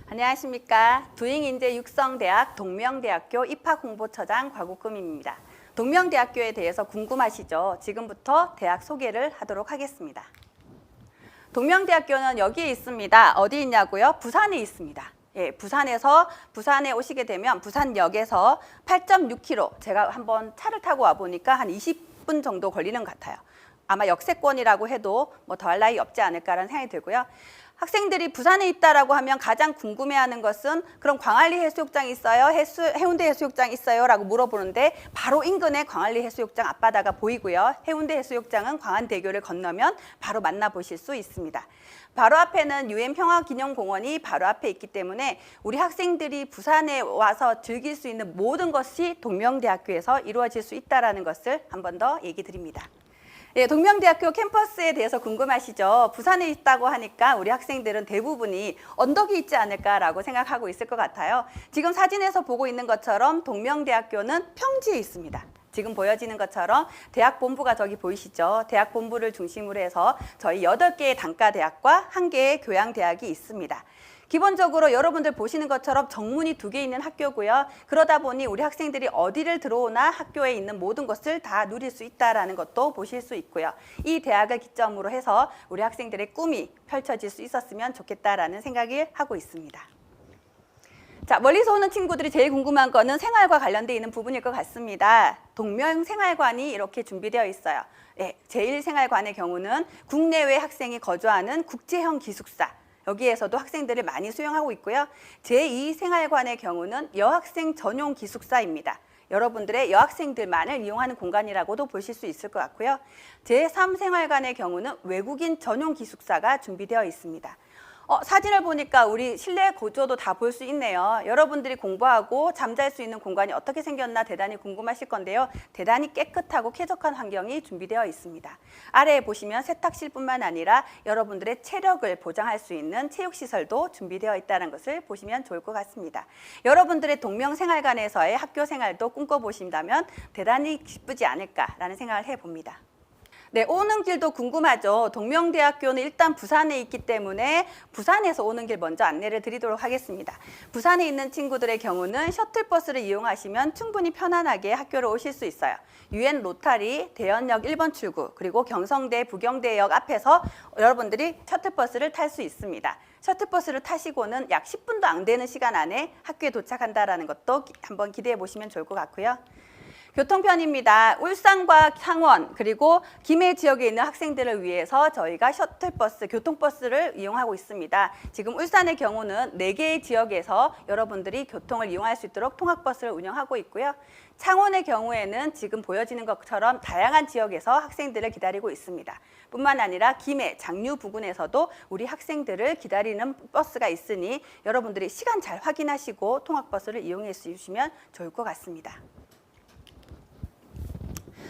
안녕하십니까. 두잉인재육성대학 동명대학교 입학홍보처장 곽옥금입니다. 동명대학교에 대해서 궁금하시죠? 지금부터 대학 소개를 하도록 하겠습니다. 동명대학교는 여기에 있습니다. 어디 있냐고요? 부산에 있습니다. 예, 부산에 오시게 되면 부산역에서 8.6km, 제가 한번 차를 타고 와보니까 한 20분 정도 걸리는 것 같아요. 아마 역세권이라고 해도 뭐 더할 나위 없지 않을까라는 생각이 들고요. 학생들이 부산에 있다라고 하면 가장 궁금해하는 것은 그럼 광안리 해수욕장 있어요? 해운대 해수욕장 있어요? 라고 물어보는데 바로 인근에 광안리 해수욕장 앞바다가 보이고요. 해운대 해수욕장은 광안대교를 건너면 바로 만나보실 수 있습니다. 바로 앞에는 UN 평화기념공원이 바로 앞에 있기 때문에 우리 학생들이 부산에 와서 즐길 수 있는 모든 것이 동명대학교에서 이루어질 수 있다는 것을 한 번 더 얘기 드립니다. 예, 동명대학교 캠퍼스에 대해서 궁금하시죠? 부산에 있다고 하니까 우리 학생들은 대부분이 언덕이 있지 않을까라고 생각하고 있을 것 같아요. 지금 사진에서 보고 있는 것처럼 동명대학교는 평지에 있습니다. 지금 보여지는 것처럼 대학 본부가 저기 보이시죠? 대학 본부를 중심으로 해서 저희 8개의 단과대학과 1개의 교양대학이 있습니다. 기본적으로 여러분들 보시는 것처럼 정문이 2개 있는 학교고요. 그러다 보니 우리 학생들이 어디를 들어오나 학교에 있는 모든 것을 다 누릴 수 있다는 것도 보실 수 있고요. 이 대학을 기점으로 해서 우리 학생들의 꿈이 펼쳐질 수 있었으면 좋겠다라는 생각을 하고 있습니다. 자, 멀리서 오는 친구들이 제일 궁금한 거는 생활과 관련되어 있는 부분일 것 같습니다. 동명생활관이 이렇게 준비되어 있어요. 네, 제1생활관의 경우는 국내외 학생이 거주하는 국제형 기숙사, 여기에서도 학생들을 많이 수용하고 있고요. 제2생활관의 경우는 여학생 전용 기숙사입니다. 여러분들의 여학생들만을 이용하는 공간이라고도 보실 수 있을 것 같고요. 제3생활관의 경우는 외국인 전용 기숙사가 준비되어 있습니다. 사진을 보니까 우리 실내 구조도 다 볼 수 있네요. 여러분들이 공부하고 잠잘 수 있는 공간이 어떻게 생겼나 대단히 궁금하실 건데요. 대단히 깨끗하고 쾌적한 환경이 준비되어 있습니다. 아래에 보시면 세탁실뿐만 아니라 여러분들의 체력을 보장할 수 있는 체육시설도 준비되어 있다는 것을 보시면 좋을 것 같습니다. 여러분들의 동명생활관에서의 학교 생활도 꿈꿔보신다면 대단히 기쁘지 않을까라는 생각을 해봅니다. 네, 오는 길도 궁금하죠. 동명대학교는 일단 부산에 있기 때문에 부산에서 오는 길 먼저 안내를 드리도록 하겠습니다. 부산에 있는 친구들의 경우는 셔틀버스를 이용하시면 충분히 편안하게 학교를 오실 수 있어요. UN 로타리 대연역 1번 출구 그리고 경성대 부경대역 앞에서 여러분들이 셔틀버스를 탈 수 있습니다. 셔틀버스를 타시고는 약 10분도 안 되는 시간 안에 학교에 도착한다는 것도 한번 기대해 보시면 좋을 것 같고요. 교통편입니다. 울산과 창원 그리고 김해 지역에 있는 학생들을 위해서 저희가 셔틀버스, 교통버스를 이용하고 있습니다. 지금 울산의 경우는 4개의 지역에서 여러분들이 교통을 이용할 수 있도록 통학버스를 운영하고 있고요. 창원의 경우에는 지금 보여지는 것처럼 다양한 지역에서 학생들을 기다리고 있습니다. 뿐만 아니라 김해, 장류 부근에서도 우리 학생들을 기다리는 버스가 있으니 여러분들이 시간 잘 확인하시고 통학버스를 이용해 주시면 좋을 것 같습니다.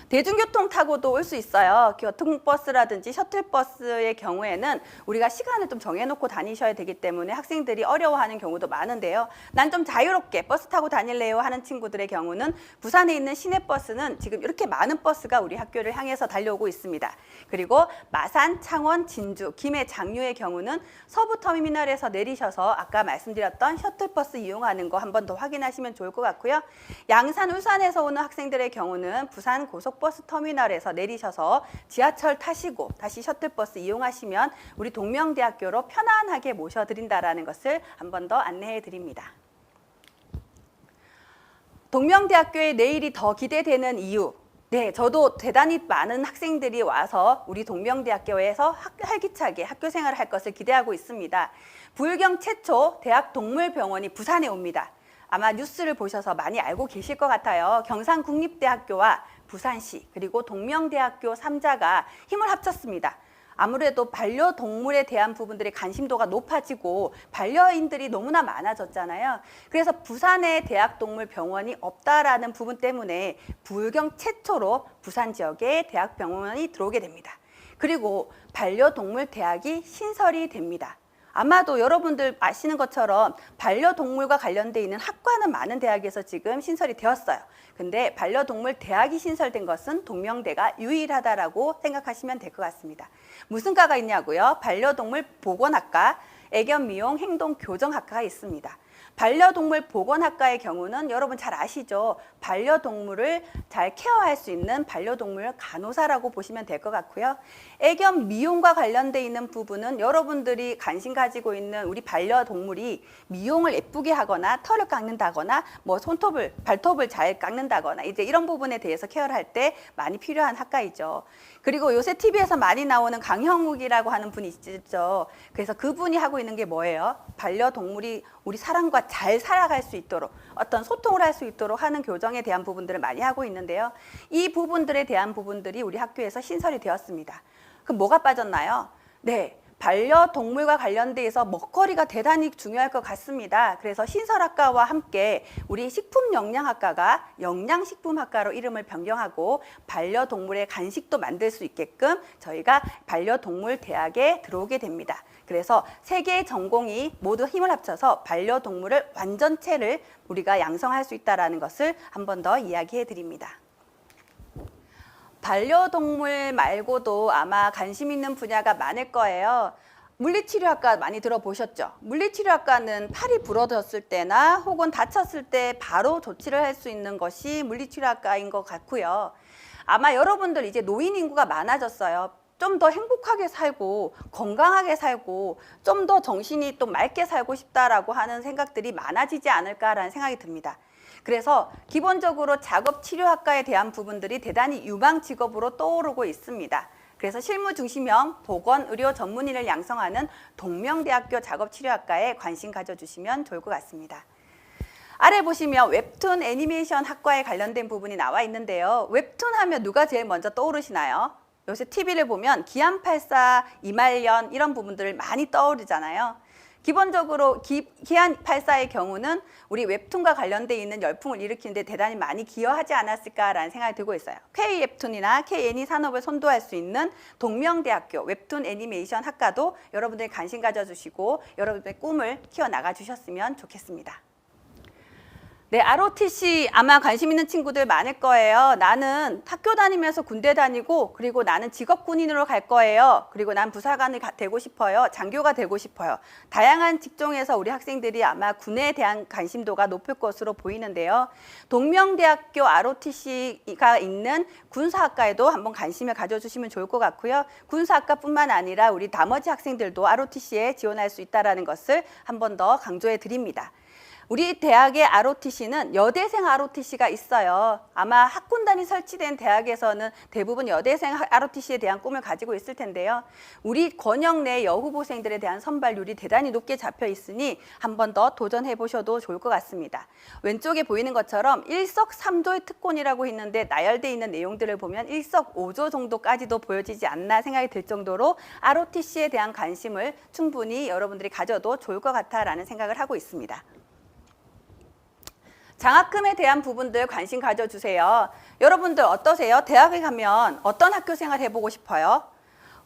대중교통 타고도 올 수 있어요. 교통버스라든지 셔틀버스의 경우에는 우리가 시간을 좀 정해놓고 다니셔야 되기 때문에 학생들이 어려워하는 경우도 많은데요. 난 좀 자유롭게 버스 타고 다닐래요 하는 친구들의 경우는 부산에 있는 시내버스는 지금 이렇게 많은 버스가 우리 학교를 향해서 달려오고 있습니다. 그리고 마산, 창원, 진주, 김해, 장류의 경우는 서부터미널에서 내리셔서 아까 말씀드렸던 셔틀버스 이용하는 거 한 번 더 확인하시면 좋을 것 같고요. 양산, 울산에서 오는 학생들의 경우는 부산 고속버스 터미널에서 내리셔서 지하철 타시고 다시 셔틀버스 이용하시면 우리 동명대학교로 편안하게 모셔드린다는 것을 한 번 더 안내해 드립니다. 동명대학교의 내일이 더 기대되는 이유. 네, 저도 대단히 많은 학생들이 와서 우리 동명대학교에서 활기차게 학교 생활을 할 것을 기대하고 있습니다. 부울경 최초 대학동물병원이 부산에 옵니다. 아마 뉴스를 보셔서 많이 알고 계실 것 같아요. 경상국립대학교와 부산시 그리고 동명대학교 3자가 힘을 합쳤습니다. 아무래도 반려동물에 대한 부분들의 관심도가 높아지고 반려인들이 너무나 많아졌잖아요. 그래서 부산에 대학동물병원이 없다라는 부분 때문에 부울경 최초로 부산 지역에 대학병원이 들어오게 됩니다. 그리고 반려동물 대학이 신설이 됩니다. 아마도 여러분들 아시는 것처럼 반려동물과 관련돼 있는 학과는 많은 대학에서 지금 신설이 되었어요. 근데 반려동물 대학이 신설된 것은 동명대가 유일하다라고 생각하시면 될 것 같습니다. 무슨 과가 있냐고요? 반려동물 보건학과, 애견 미용 행동 교정학과가 있습니다. 반려동물 보건학과의 경우는 여러분 잘 아시죠? 반려동물을 잘 케어할 수 있는 반려동물 간호사라고 보시면 될 것 같고요. 애견 미용과 관련돼 있는 부분은 여러분들이 관심 가지고 있는 우리 반려동물이 미용을 예쁘게 하거나 털을 깎는다거나 뭐 손톱을 발톱을 잘 깎는다거나 이제 이런 부분에 대해서 케어를 할 때 많이 필요한 학과이죠. 그리고 요새 TV에서 많이 나오는 강형욱이라고 하는 분이 있죠. 그래서 그분이 하고 있는 게 뭐예요? 반려동물이 우리 사람과 잘 살아갈 수 있도록 어떤 소통을 할 수 있도록 하는 교정에 대한 부분들을 많이 하고 있는데요. 이 부분들에 대한 부분들이 우리 학교에서 신설이 되었습니다. 그럼 뭐가 빠졌나요? 네. 반려동물과 관련돼서 먹거리가 대단히 중요할 것 같습니다. 그래서 신설학과와 함께 우리 식품영양학과가 영양식품학과로 이름을 변경하고 반려동물의 간식도 만들 수 있게끔 저희가 반려동물 대학에 들어오게 됩니다. 그래서 세 개의 전공이 모두 힘을 합쳐서 반려동물을 완전체를 우리가 양성할 수 있다는 것을 한 번 더 이야기해 드립니다. 반려동물 말고도 아마 관심 있는 분야가 많을 거예요. 물리치료학과 많이 들어보셨죠? 물리치료학과는 팔이 부러졌을 때나 혹은 다쳤을 때 바로 조치를 할 수 있는 것이 물리치료학과인 것 같고요. 아마 여러분들 이제 노인 인구가 많아졌어요. 좀 더 행복하게 살고 건강하게 살고 좀 더 정신이 또 맑게 살고 싶다라고 하는 생각들이 많아지지 않을까라는 생각이 듭니다. 그래서 기본적으로 작업치료학과에 대한 부분들이 대단히 유망 직업으로 떠오르고 있습니다. 그래서 실무 중심형 보건의료 전문의를 양성하는 동명대학교 작업치료학과에 관심 가져주시면 좋을 것 같습니다. 아래 보시면 웹툰 애니메이션 학과에 관련된 부분이 나와 있는데요. 웹툰 하면 누가 제일 먼저 떠오르시나요? 요새 TV를 보면 기안84, 이말년 이런 부분들을 많이 떠오르잖아요. 기본적으로 기안84의 경우는 우리 웹툰과 관련돼 있는 열풍을 일으키는데 대단히 많이 기여하지 않았을까라는 생각이 들고 있어요. K웹툰이나 K애니 산업을 선도할 수 있는 동명대학교 웹툰 애니메이션 학과도 여러분들이 관심 가져주시고 여러분들의 꿈을 키워나가 주셨으면 좋겠습니다. 네, ROTC 아마 관심 있는 친구들 많을 거예요. 나는 학교 다니면서 군대 다니고 그리고 나는 직업 군인으로 갈 거예요. 그리고 난 부사관이 되고 싶어요. 장교가 되고 싶어요. 다양한 직종에서 우리 학생들이 아마 군에 대한 관심도가 높을 것으로 보이는데요. 동명대학교 ROTC가 있는 군사학과에도 한번 관심을 가져주시면 좋을 것 같고요. 군사학과뿐만 아니라 우리 나머지 학생들도 ROTC에 지원할 수 있다는 것을 한 번 더 강조해 드립니다. 우리 대학의 ROTC는 여대생 ROTC가 있어요. 아마 학군단이 설치된 대학에서는 대부분 여대생 ROTC에 대한 꿈을 가지고 있을 텐데요. 우리 권역 내 여후보생들에 대한 선발률이 대단히 높게 잡혀 있으니 한 번 더 도전해 보셔도 좋을 것 같습니다. 왼쪽에 보이는 것처럼 일석삼조의 특권이라고 했는데 나열되어 있는 내용들을 보면 일석오조 정도까지도 보여지지 않나 생각이 들 정도로 ROTC에 대한 관심을 충분히 여러분들이 가져도 좋을 것 같다라는 생각을 하고 있습니다. 장학금에 대한 부분들 관심 가져주세요. 여러분들 어떠세요? 대학에 가면 어떤 학교 생활 해보고 싶어요?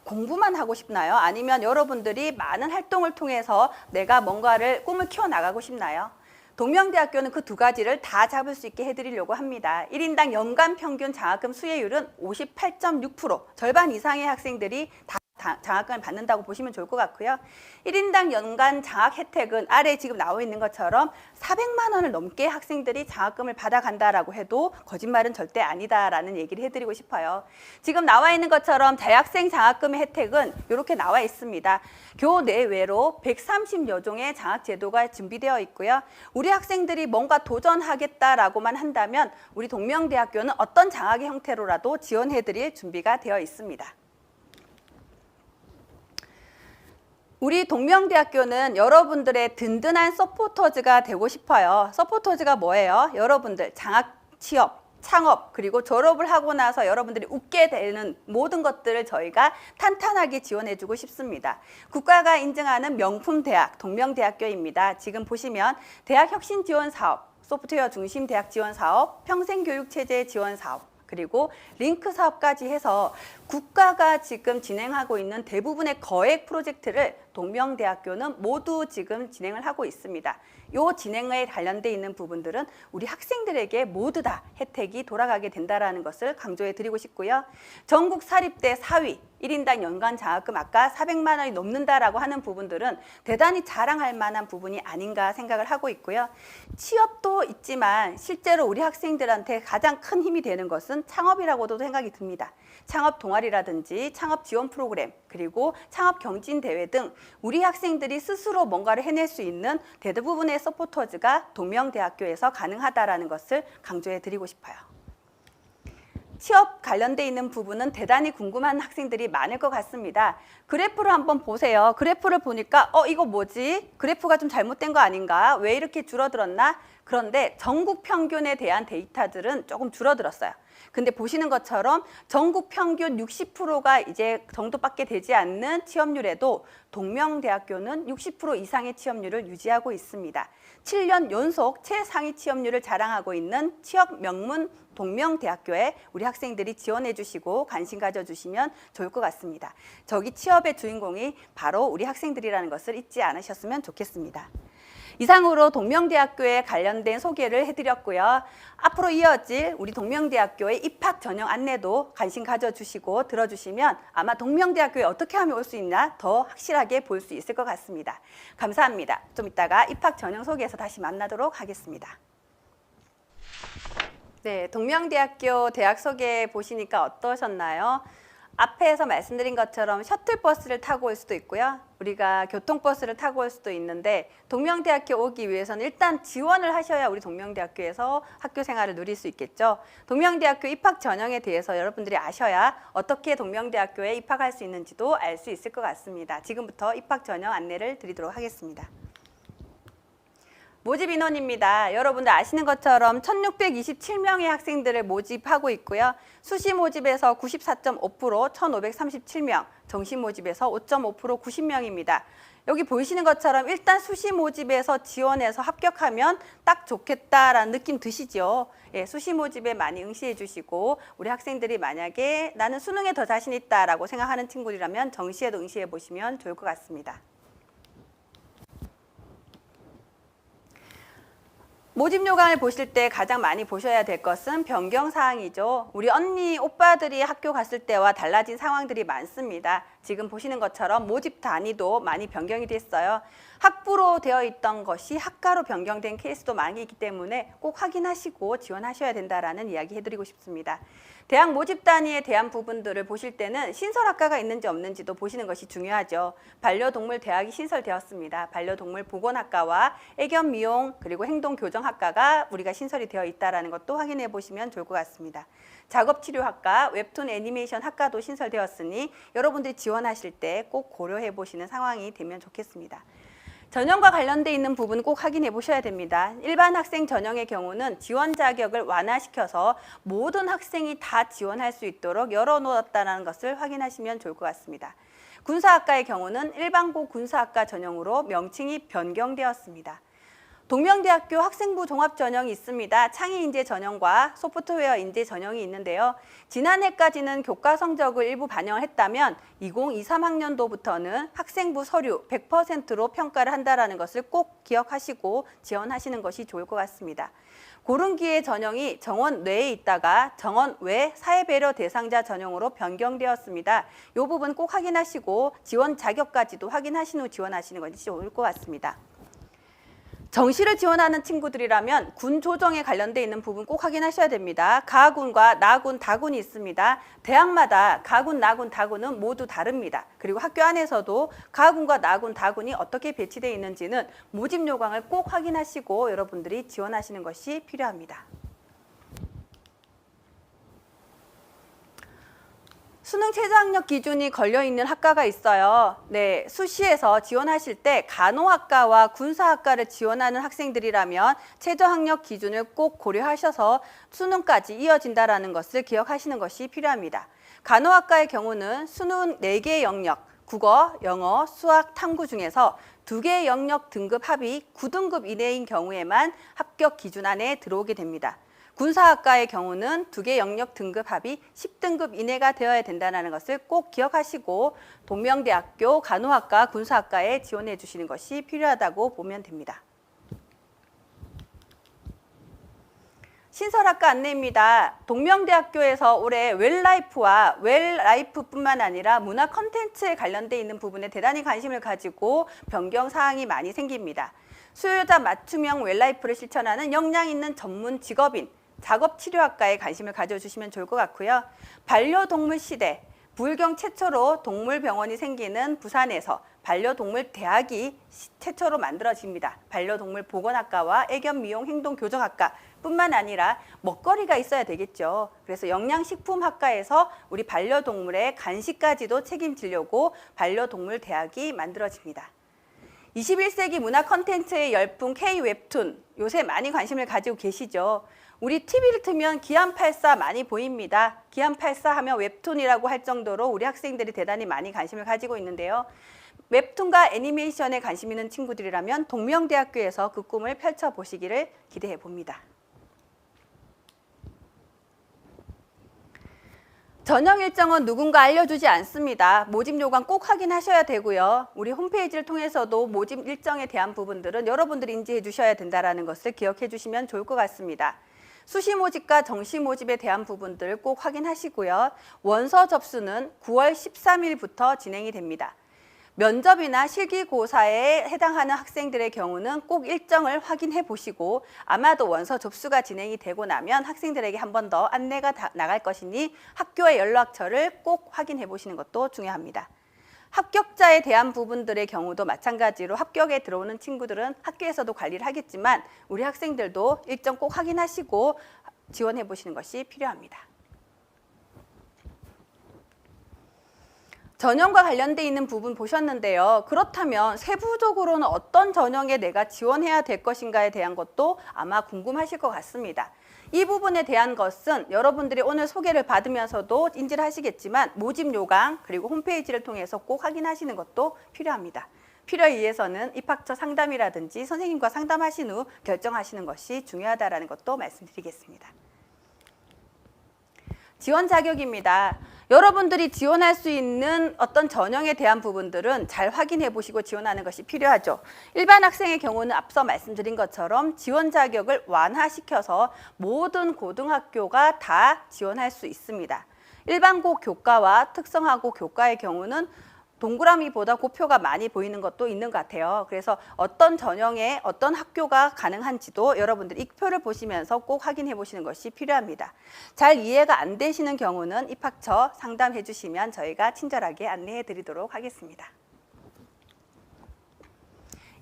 공부만 하고 싶나요? 아니면 여러분들이 많은 활동을 통해서 내가 뭔가를 꿈을 키워나가고 싶나요? 동명대학교는 그 두 가지를 다 잡을 수 있게 해드리려고 합니다. 1인당 연간 평균 장학금 수혜율은 58.6%, 절반 이상의 학생들이 다 장학금을 받는다고 보시면 좋을 것 같고요. 1인당 연간 장학 혜택은 아래 지금 나와 있는 것처럼 400만 원을 넘게 학생들이 장학금을 받아간다라고 해도 거짓말은 절대 아니다라는 얘기를 해드리고 싶어요. 지금 나와 있는 것처럼 재학생 장학금의 혜택은 이렇게 나와 있습니다. 교내외로 130여 종의 장학 제도가 준비되어 있고요. 우리 학생들이 뭔가 도전하겠다라고만 한다면 우리 동명대학교는 어떤 장학의 형태로라도 지원해드릴 준비가 되어 있습니다. 우리 동명대학교는 여러분들의 든든한 서포터즈가 되고 싶어요. 서포터즈가 뭐예요? 여러분들 장학, 취업, 창업, 그리고 졸업을 하고 나서 여러분들이 웃게 되는 모든 것들을 저희가 탄탄하게 지원해주고 싶습니다. 국가가 인증하는 명품 대학, 동명대학교입니다. 지금 보시면 대학 혁신 지원 사업, 소프트웨어 중심 대학 지원 사업, 평생교육체제 지원 사업, 그리고 링크 사업까지 해서 국가가 지금 진행하고 있는 대부분의 거액 프로젝트를 동명대학교는 모두 지금 진행을 하고 있습니다. 이 진행에 관련돼 있는 부분들은 우리 학생들에게 모두 다 혜택이 돌아가게 된다는 것을 강조해 드리고 싶고요. 전국 사립대 4위, 1인당 연간 장학금 아까 400만 원이 넘는다라고 하는 부분들은 대단히 자랑할 만한 부분이 아닌가 생각을 하고 있고요. 취업도 있지만 실제로 우리 학생들한테 가장 큰 힘이 되는 것은 창업이라고도 생각이 듭니다. 창업 동아리라든지 창업 지원 프로그램, 그리고 창업 경진 대회 등 우리 학생들이 스스로 뭔가를 해낼 수 있는 대부분의 서포터즈가 동명대학교에서 가능하다라는 것을 강조해 드리고 싶어요. 취업 관련돼 있는 부분은 대단히 궁금한 학생들이 많을 것 같습니다. 그래프를 한번 보세요. 그래프를 보니까 이거 뭐지? 그래프가 좀 잘못된 거 아닌가? 왜 이렇게 줄어들었나? 그런데 전국 평균에 대한 데이터들은 조금 줄어들었어요. 근데 보시는 것처럼 전국 평균 60%가 이제 정도밖에 되지 않는 취업률에도 동명대학교는 60% 이상의 취업률을 유지하고 있습니다. 7년 연속 최상위 취업률을 자랑하고 있는 취업 명문 동명대학교에 우리 학생들이 지원해 주시고 관심 가져주시면 좋을 것 같습니다. 저기 취업의 주인공이 바로 우리 학생들이라는 것을 잊지 않으셨으면 좋겠습니다. 이상으로 동명대학교에 관련된 소개를 해드렸고요. 앞으로 이어질 우리 동명대학교의 입학 전형 안내도 관심 가져주시고 들어주시면 아마 동명대학교에 어떻게 하면 올 수 있나 더 확실하게 볼 수 있을 것 같습니다. 감사합니다. 좀 이따가 입학 전형 소개에서 다시 만나도록 하겠습니다. 네, 동명대학교 대학 소개 보시니까 어떠셨나요? 앞에서 말씀드린 것처럼 셔틀버스를 타고 올 수도 있고요. 우리가 교통버스를 타고 올 수도 있는데 동명대학교 오기 위해서는 일단 지원을 하셔야 우리 동명대학교에서 학교 생활을 누릴 수 있겠죠. 동명대학교 입학 전형에 대해서 여러분들이 아셔야 어떻게 동명대학교에 입학할 수 있는지도 알 수 있을 것 같습니다. 지금부터 입학 전형 안내를 드리도록 하겠습니다. 모집 인원입니다. 여러분들 아시는 것처럼 1627명의 학생들을 모집하고 있고요. 수시 모집에서 94.5%, 1537명, 정시 모집에서 5.5% 90명입니다. 여기 보이시는 것처럼 일단 수시 모집에서 지원해서 합격하면 딱 좋겠다라는 느낌 드시죠? 예, 수시 모집에 많이 응시해 주시고 우리 학생들이 만약에 나는 수능에 더 자신 있다라고 생각하는 친구들이라면 정시에도 응시해 보시면 좋을 것 같습니다. 모집 요강을 보실 때 가장 많이 보셔야 될 것은 변경 사항이죠. 우리 언니, 오빠들이 학교 갔을 때와 달라진 상황들이 많습니다. 지금 보시는 것처럼 모집 단위도 많이 변경이 됐어요. 학부로 되어 있던 것이 학과로 변경된 케이스도 많이 있기 때문에 꼭 확인하시고 지원하셔야 된다라는 이야기 해드리고 싶습니다. 대학 모집 단위에 대한 부분들을 보실 때는 신설학과가 있는지 없는지도 보시는 것이 중요하죠. 반려동물 대학이 신설되었습니다. 반려동물 보건학과와 애견 미용 그리고 행동교정학과가 우리가 신설이 되어 있다는 것도 확인해 보시면 좋을 것 같습니다. 작업치료학과, 웹툰 애니메이션 학과도 신설되었으니 여러분들이 지원하실 때 꼭 고려해 보시는 상황이 되면 좋겠습니다. 전형과 관련돼 있는 부분 꼭 확인해 보셔야 됩니다. 일반 학생 전형의 경우는 지원 자격을 완화시켜서 모든 학생이 다 지원할 수 있도록 열어놓았다는 것을 확인하시면 좋을 것 같습니다. 군사학과의 경우는 일반고 군사학과 전형으로 명칭이 변경되었습니다. 동명대학교 학생부 종합 전형이 있습니다. 창의 인재 전형과 소프트웨어 인재 전형이 있는데요. 지난해까지는 교과 성적을 일부 반영을 했다면 2023학년도부터는 학생부 서류 100%로 평가를 한다는 것을 꼭 기억하시고 지원하시는 것이 좋을 것 같습니다. 고른기의 전형이 정원 내에 있다가 정원 외 사회배려 대상자 전형으로 변경되었습니다. 이 부분 꼭 확인하시고 지원 자격까지도 확인하신 후 지원하시는 것이 좋을 것 같습니다. 정시를 지원하는 친구들이라면 군 조정에 관련돼 있는 부분 꼭 확인하셔야 됩니다. 가군과 나군, 다군이 있습니다. 대학마다 가군, 나군, 다군은 모두 다릅니다. 그리고 학교 안에서도 가군과 나군, 다군이 어떻게 배치되어 있는지는 모집 요강을 꼭 확인하시고 여러분들이 지원하시는 것이 필요합니다. 수능 최저학력 기준이 걸려있는 학과가 있어요. 네, 수시에서 지원하실 때 간호학과와 군사학과를 지원하는 학생들이라면 최저학력 기준을 꼭 고려하셔서 수능까지 이어진다는 것을 기억하시는 것이 필요합니다. 간호학과의 경우는 수능 4개의 영역, 국어, 영어, 수학, 탐구 중에서 2개의 영역 등급 합이 9등급 이내인 경우에만 합격 기준 안에 들어오게 됩니다. 군사학과의 경우는 두 개 영역 등급 합이 10등급 이내가 되어야 된다는 것을 꼭 기억하시고 동명대학교 간호학과, 군사학과에 지원해 주시는 것이 필요하다고 보면 됩니다. 신설학과 안내입니다. 동명대학교에서 올해 웰라이프와 웰라이프뿐만 아니라 문화 콘텐츠에 관련돼 있는 부분에 대단히 관심을 가지고 변경 사항이 많이 생깁니다. 수요자 맞춤형 웰라이프를 실천하는 역량 있는 전문 직업인 작업치료학과에 관심을 가져주시면 좋을 것 같고요. 반려동물 시대, 부울경 최초로 동물병원이 생기는 부산에서 반려동물 대학이 최초로 만들어집니다. 반려동물 보건학과와 애견 미용 행동 교정학과 뿐만 아니라 먹거리가 있어야 되겠죠. 그래서 영양식품학과에서 우리 반려동물의 간식까지도 책임지려고 반려동물 대학이 만들어집니다. 21세기 문화 콘텐츠의 열풍 K-웹툰, 요새 많이 관심을 가지고 계시죠. 우리 TV를 틀면 기안84 많이 보입니다. 기안84 하면 웹툰이라고 할 정도로 우리 학생들이 대단히 많이 관심을 가지고 있는데요. 웹툰과 애니메이션에 관심 있는 친구들이라면 동명대학교에서 그 꿈을 펼쳐보시기를 기대해 봅니다. 전형 일정은 누군가 알려주지 않습니다. 모집 요강 꼭 확인하셔야 되고요. 우리 홈페이지를 통해서도 모집 일정에 대한 부분들은 여러분들이 인지해 주셔야 된다는 것을 기억해 주시면 좋을 것 같습니다. 수시 모집과 정시 모집에 대한 부분들 꼭 확인하시고요. 원서 접수는 9월 13일부터 진행이 됩니다. 면접이나 실기고사에 해당하는 학생들의 경우는 꼭 일정을 확인해 보시고 아마도 원서 접수가 진행이 되고 나면 학생들에게 한 번 더 안내가 나갈 것이니 학교의 연락처를 꼭 확인해 보시는 것도 중요합니다. 합격자에 대한 부분들의 경우도 마찬가지로 합격에 들어오는 친구들은 학교에서도 관리를 하겠지만 우리 학생들도 일정 꼭 확인하시고 지원해 보시는 것이 필요합니다. 전형과 관련돼 있는 부분 보셨는데요. 그렇다면 세부적으로는 어떤 전형에 내가 지원해야 될 것인가에 대한 것도 아마 궁금하실 것 같습니다. 이 부분에 대한 것은 여러분들이 오늘 소개를 받으면서도 인지를 하시겠지만 모집 요강 그리고 홈페이지를 통해서 꼭 확인하시는 것도 필요합니다. 필요에 의해서는 입학처 상담이라든지 선생님과 상담하신 후 결정하시는 것이 중요하다는 것도 말씀드리겠습니다. 지원 자격입니다. 여러분들이 지원할 수 있는 어떤 전형에 대한 부분들은 잘 확인해 보시고 지원하는 것이 필요하죠. 일반 학생의 경우는 앞서 말씀드린 것처럼 지원 자격을 완화시켜서 모든 고등학교가 다 지원할 수 있습니다. 일반고 교과와 특성화고 교과의 경우는 동그라미보다 고표가 많이 보이는 것도 있는 것 같아요. 그래서 어떤 전형에 어떤 학교가 가능한지도 여러분들이 이 표를 보시면서 꼭 확인해 보시는 것이 필요합니다. 잘 이해가 안 되시는 경우는 입학처 상담해 주시면 저희가 친절하게 안내해 드리도록 하겠습니다.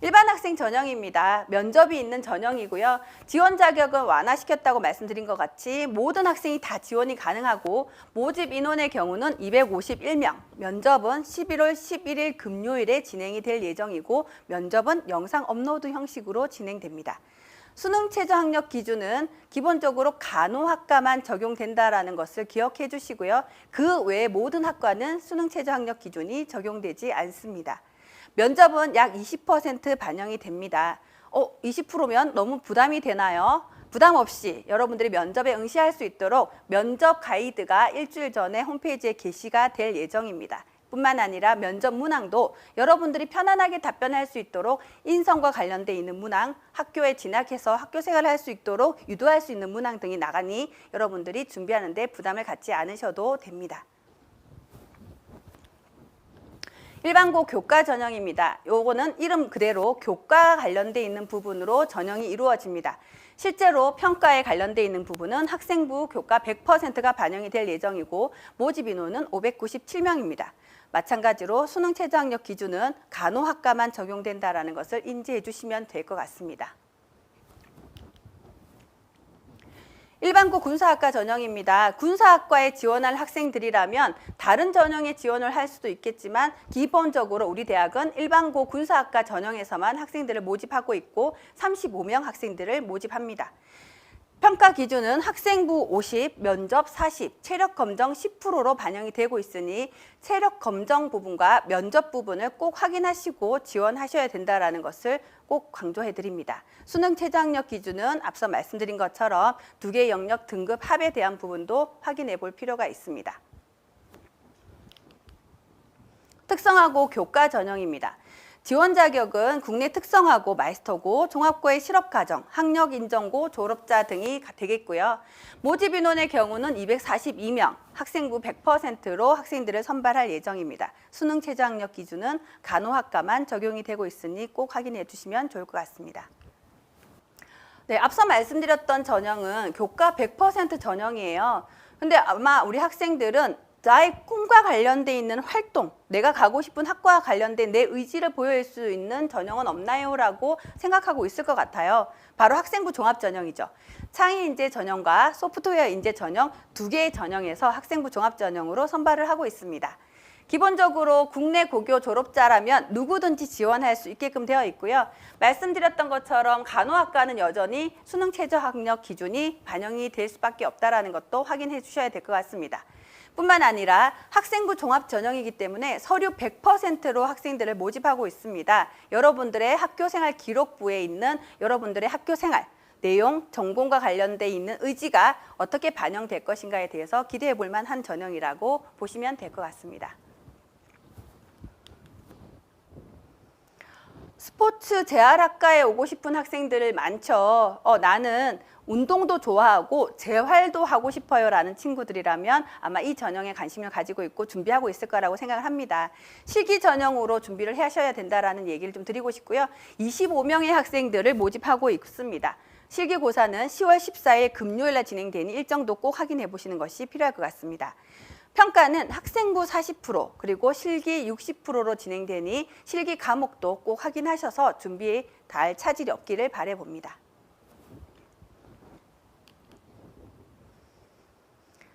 일반 학생 전형입니다. 면접이 있는 전형이고요. 지원 자격은 완화시켰다고 말씀드린 것 같이 모든 학생이 다 지원이 가능하고 모집 인원의 경우는 251명, 면접은 11월 11일 금요일에 진행이 될 예정이고 면접은 영상 업로드 형식으로 진행됩니다. 수능 최저 학력 기준은 기본적으로 간호학과만 적용된다는 것을 기억해 주시고요. 그 외 모든 학과는 수능 최저 학력 기준이 적용되지 않습니다. 면접은 약 20% 반영이 됩니다. 20%면 너무 부담이 되나요? 부담 없이 여러분들이 면접에 응시할 수 있도록 면접 가이드가 일주일 전에 홈페이지에 게시가 될 예정입니다. 뿐만 아니라 면접 문항도 여러분들이 편안하게 답변할 수 있도록 인성과 관련돼 있는 문항, 학교에 진학해서 학교 생활을 할 수 있도록 유도할 수 있는 문항 등이 나가니 여러분들이 준비하는 데 부담을 갖지 않으셔도 됩니다. 일반고 교과 전형입니다. 요거는 이름 그대로 교과와 관련돼 있는 부분으로 전형이 이루어집니다. 실제로 평가에 관련돼 있는 부분은 학생부 교과 100%가 반영이 될 예정이고 모집 인원은 597명입니다. 마찬가지로 수능 최저 학력 기준은 간호학과만 적용된다는 것을 인지해 주시면 될 것 같습니다. 일반고 군사학과 전형입니다. 군사학과에 지원할 학생들이라면 다른 전형에 지원을 할 수도 있겠지만 기본적으로 우리 대학은 일반고 군사학과 전형에서만 학생들을 모집하고 있고 35명 학생들을 모집합니다. 평가 기준은 학생부 50, 면접 40, 체력 검정 10%로 반영이 되고 있으니 체력 검정 부분과 면접 부분을 꼭 확인하시고 지원하셔야 된다는 것을 꼭 강조해 드립니다. 수능 최저학력 기준은 앞서 말씀드린 것처럼 두 개 영역 등급 합에 대한 부분도 확인해 볼 필요가 있습니다. 특성화고 교과 전형입니다. 지원 자격은 국내 특성화고 마스터고, 종합고의 실업과정, 학력인정고, 졸업자 등이 되겠고요. 모집 인원의 경우는 242명, 학생부 100%로 학생들을 선발할 예정입니다. 수능 최저학력 기준은 간호학과만 적용이 되고 있으니 꼭 확인해 주시면 좋을 것 같습니다. 네, 앞서 말씀드렸던 전형은 교과 100% 전형이에요. 근데 아마 우리 학생들은 나의 꿈과 관련돼 있는 활동, 내가 가고 싶은 학과와 관련된 내 의지를 보여줄 수 있는 전형은 없나요? 라고 생각하고 있을 것 같아요. 바로 학생부 종합 전형이죠. 창의 인재 전형과 소프트웨어 인재 전형 두 개의 전형에서 학생부 종합 전형으로 선발을 하고 있습니다. 기본적으로 국내 고교 졸업자라면 누구든지 지원할 수 있게끔 되어 있고요. 말씀드렸던 것처럼 간호학과는 여전히 수능 최저학력 기준이 반영이 될 수밖에 없다는 것도 확인해 주셔야 될 것 같습니다. 뿐만 아니라 학생부 종합 전형이기 때문에 서류 100%로 학생들을 모집하고 있습니다. 여러분들의 학교생활 기록부에 있는 여러분들의 학교생활, 내용, 전공과 관련돼 있는 의지가 어떻게 반영될 것인가에 대해서 기대해 볼 만한 전형이라고 보시면 될 것 같습니다. 스포츠 재활학과에 오고 싶은 학생들 많죠. 나는 운동도 좋아하고 재활도 하고 싶어요 라는 친구들이라면 아마 이 전형에 관심을 가지고 있고 준비하고 있을 거라고 생각을 합니다. 실기 전형으로 준비를 하셔야 된다는 얘기를 좀 드리고 싶고요. 25명의 학생들을 모집하고 있습니다. 실기고사는 10월 14일 금요일에 진행되니 일정도 꼭 확인해 보시는 것이 필요할 것 같습니다. 평가는 학생부 40% 그리고 실기 60%로 진행되니 실기 과목도 꼭 확인하셔서 준비에 달 차질이 없기를 바라봅니다.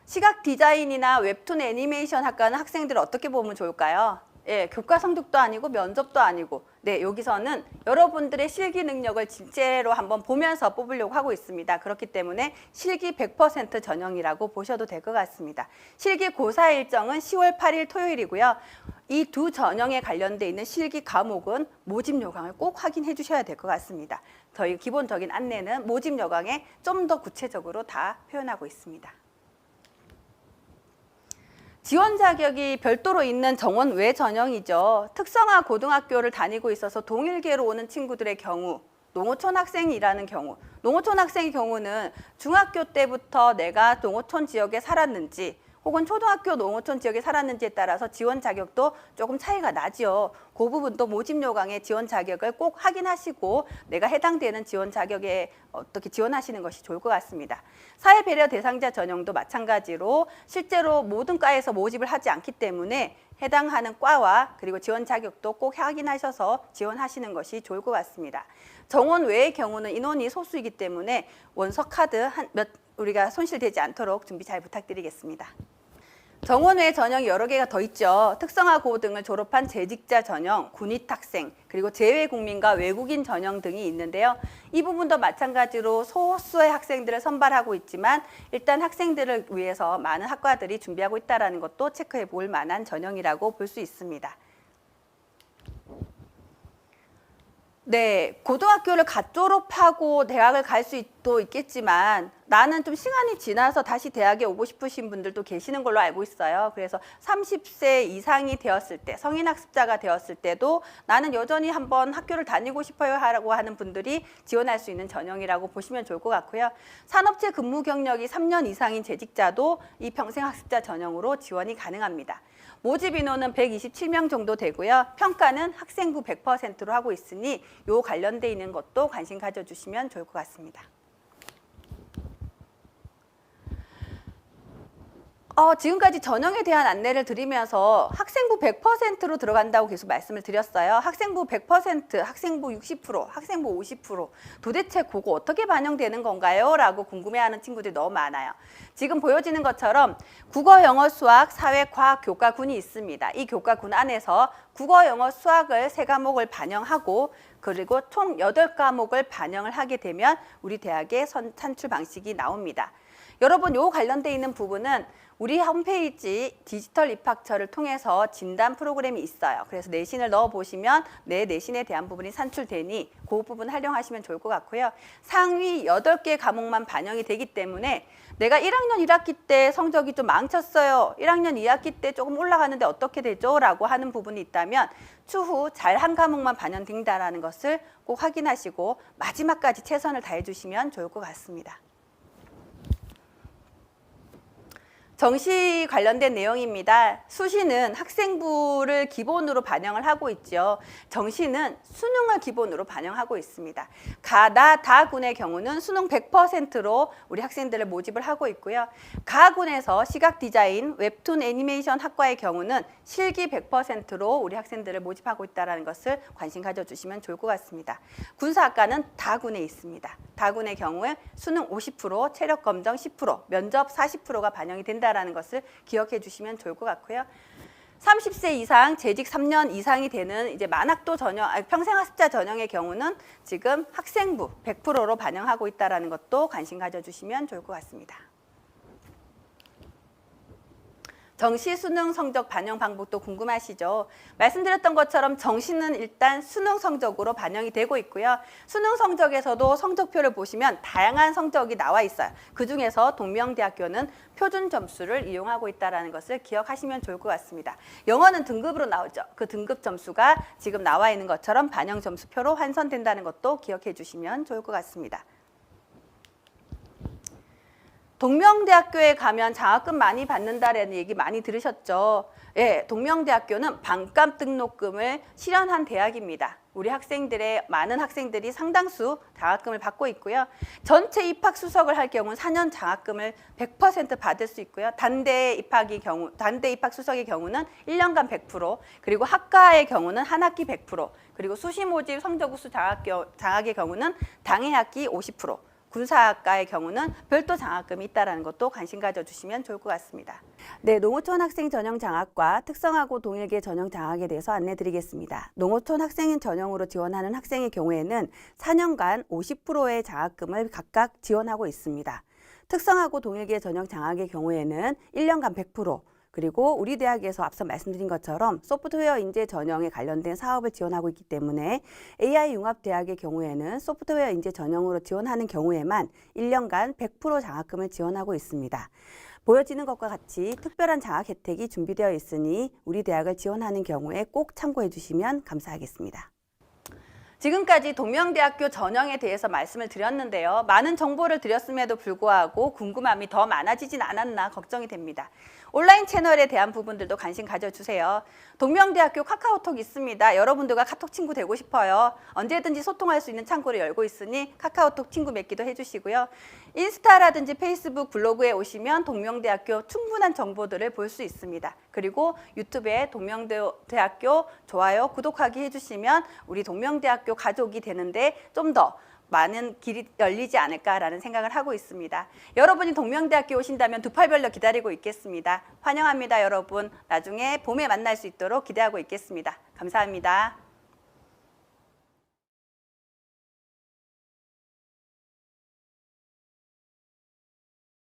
시각 디자인이나 웹툰 애니메이션 학과는 학생들을 어떻게 보면 좋을까요? 예, 교과 성적도 아니고 면접도 아니고 여기서는 여러분들의 실기 능력을 실제로 한번 보면서 뽑으려고 하고 있습니다. 그렇기 때문에 실기 100% 전형이라고 보셔도 될 것 같습니다. 실기 고사 일정은 10월 8일 토요일이고요. 이 두 전형에 관련돼 있는 실기 과목은 모집 요강을 꼭 확인해 주셔야 될 것 같습니다. 저희 기본적인 안내는 모집 요강에 좀 더 구체적으로 다 표현하고 있습니다. 지원 자격이 별도로 있는 정원 외 전형이죠. 특성화 고등학교를 다니고 있어서 동일계로 오는 친구들의 경우, 농어촌 학생이라는 경우, 농어촌 학생의 경우는 중학교 때부터 내가 농어촌 지역에 살았는지 혹은 초등학교 농어촌 지역에 살았는지에 따라서 지원 자격도 조금 차이가 나죠. 그 부분도 모집 요강의 지원 자격을 꼭 확인하시고 내가 해당되는 지원 자격에 어떻게 지원하시는 것이 좋을 것 같습니다. 사회배려 대상자 전형도 마찬가지로 실제로 모든 과에서 모집을 하지 않기 때문에 해당하는 과와 그리고 지원 자격도 꼭 확인하셔서 지원하시는 것이 좋을 것 같습니다. 정원 외의 경우는 인원이 소수이기 때문에 원서 카드 우리가 손실되지 않도록 준비 잘 부탁드리겠습니다. 정원 외 전형이 여러 개가 더 있죠. 특성화 고 등을 졸업한 재직자 전형, 군입학생, 그리고 재외국민과 외국인 전형 등이 있는데요. 이 부분도 마찬가지로 소수의 학생들을 선발하고 있지만 일단 학생들을 위해서 많은 학과들이 준비하고 있다는 것도 체크해 볼 만한 전형이라고 볼 수 있습니다. 네, 고등학교를 갓 졸업하고 대학을 갈 수도 있겠지만 나는 좀 시간이 지나서 다시 대학에 오고 싶으신 분들도 계시는 걸로 알고 있어요. 그래서 30세 이상이 되었을 때, 성인학습자가 되었을 때도 나는 여전히 한번 학교를 다니고 싶어요 하라고 하는 분들이 지원할 수 있는 전형이라고 보시면 좋을 것 같고요. 산업체 근무 경력이 3년 이상인 재직자도 이 평생학습자 전형으로 지원이 가능합니다. 모집 인원은 127명 정도 되고요. 평가는 학생부 100%로 하고 있으니 요 관련돼 있는 것도 관심 가져주시면 좋을 것 같습니다. 지금까지 전형에 대한 안내를 드리면서 학생부 100%로 들어간다고 계속 말씀을 드렸어요. 학생부 100%, 학생부 60%, 학생부 50%. 도대체 그거 어떻게 반영되는 건가요? 라고 궁금해하는 친구들이 너무 많아요. 지금 보여지는 것처럼 국어, 영어, 수학, 사회, 과학 교과군이 있습니다. 이 교과군 안에서 국어, 영어, 수학을 3과목을 반영하고 그리고 총 8과목을 반영을 하게 되면 우리 대학의 산출 방식이 나옵니다. 여러분, 요 관련돼 있는 부분은 우리 홈페이지 디지털 입학처를 통해서 진단 프로그램이 있어요. 그래서 내신을 넣어보시면 내 내신에 대한 부분이 산출되니 그 부분 활용하시면 좋을 것 같고요. 상위 8개 과목만 반영이 되기 때문에 내가 1학년 1학기 때 성적이 좀 망쳤어요. 1학년 2학기 때 조금 올라가는데 어떻게 되죠? 라고 하는 부분이 있다면 추후 잘 한 과목만 반영된다는 것을 꼭 확인하시고 마지막까지 최선을 다해 주시면 좋을 것 같습니다. 정시 관련된 내용입니다. 수시는 학생부를 기본으로 반영을 하고 있죠. 정시는 수능을 기본으로 반영하고 있습니다. 다군의 경우는 수능 100%로 우리 학생들을 모집을 하고 있고요. 가군에서 시각 디자인, 웹툰 애니메이션 학과의 경우는 실기 100%로 우리 학생들을 모집하고 있다는 것을 관심 가져주시면 좋을 것 같습니다. 군사학과는 다군에 있습니다. 다군의 경우에 수능 50%, 체력 검정 10%, 면접 40%가 반영이 된다는 것을 기억해 주시면 좋을 것 같고요. 30세 이상, 재직 3년 이상이 되는 이제 만학도 전형, 평생학습자 전형의 경우는 지금 학생부 100%로 반영하고 있다는 것도 관심 가져주시면 좋을 것 같습니다. 정시 수능 성적 반영 방법도 궁금하시죠? 말씀드렸던 것처럼 정시는 일단 수능 성적으로 반영이 되고 있고요. 수능 성적에서도 성적표를 보시면 다양한 성적이 나와 있어요. 그중에서 동명대학교는 표준 점수를 이용하고 있다는 것을 기억하시면 좋을 것 같습니다. 영어는 등급으로 나오죠. 그 등급 점수가 지금 나와 있는 것처럼 반영 점수표로 환산된다는 것도 기억해 주시면 좋을 것 같습니다. 동명대학교에 가면 장학금 많이 받는다라는 얘기 많이 들으셨죠? 예, 동명대학교는 반값 등록금을 실현한 대학입니다. 우리 학생들의 많은 학생들이 상당수 장학금을 받고 있고요. 전체 입학 수석을 할 경우는 4년 장학금을 100% 받을 수 있고요. 단대 입학 수석의 경우는 1년간 100%, 그리고 학과의 경우는 한 학기 100%, 그리고 수시 모집 성적 우수 장학의 경우는 당해 학기 50%. 군사학과의 경우는 별도 장학금이 있다는 것도 관심 가져주시면 좋을 것 같습니다. 네, 농어촌 학생 전형 장학과 특성화고 동일계 전형 장학에 대해서 안내드리겠습니다. 농어촌 학생 전형으로 지원하는 학생의 경우에는 4년간 50%의 장학금을 각각 지원하고 있습니다. 특성화고 동일계 전형 장학의 경우에는 1년간 100%, 그리고 우리 대학에서 앞서 말씀드린 것처럼 소프트웨어 인재 전형에 관련된 사업을 지원하고 있기 때문에 AI 융합대학의 경우에는 소프트웨어 인재 전형으로 지원하는 경우에만 1년간 100% 장학금을 지원하고 있습니다. 보여지는 것과 같이 특별한 장학 혜택이 준비되어 있으니 우리 대학을 지원하는 경우에 꼭 참고해 주시면 감사하겠습니다. 지금까지 동명대학교 전형에 대해서 말씀을 드렸는데요. 많은 정보를 드렸음에도 불구하고 궁금함이 더 많아지진 않았나 걱정이 됩니다. 온라인 채널에 대한 부분들도 관심 가져주세요. 동명대학교 카카오톡 있습니다. 여러분들과 카톡 친구 되고 싶어요. 언제든지 소통할 수 있는 창구를 열고 있으니 카카오톡 친구 맺기도 해주시고요. 인스타라든지 페이스북, 블로그에 오시면 동명대학교 충분한 정보들을 볼 수 있습니다. 그리고 유튜브에 동명대학교 좋아요, 구독하기 해주시면 우리 동명대학교 가족이 되는데 좀 더 많은 길이 열리지 않을까라는 생각을 하고 있습니다. 여러분이 동명대학교 오신다면 두 팔 벌려 기다리고 있겠습니다. 환영합니다, 여러분. 나중에 봄에 만날 수 있도록 기대하고 있겠습니다. 감사합니다.